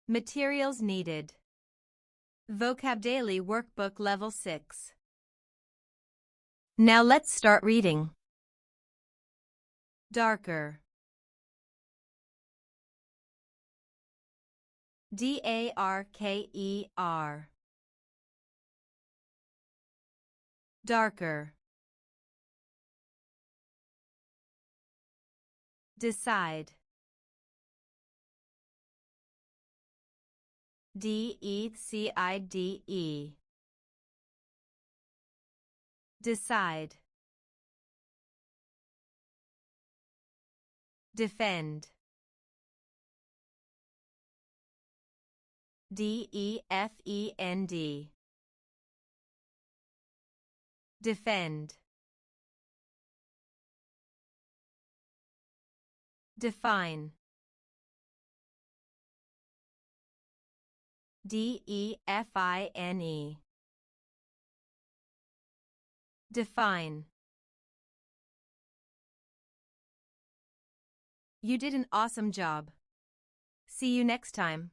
Materials needed. VocabDaily Workbook Level 6. Now let's start reading. Darker. D-A-R-K-E-R. Darker. Decide. D-E-C-I-D-E. Decide. Defend. D-E-F-E-N-D. Defend. Define. D-E-F-I-N-E. Define. You did an awesome job. See you next time.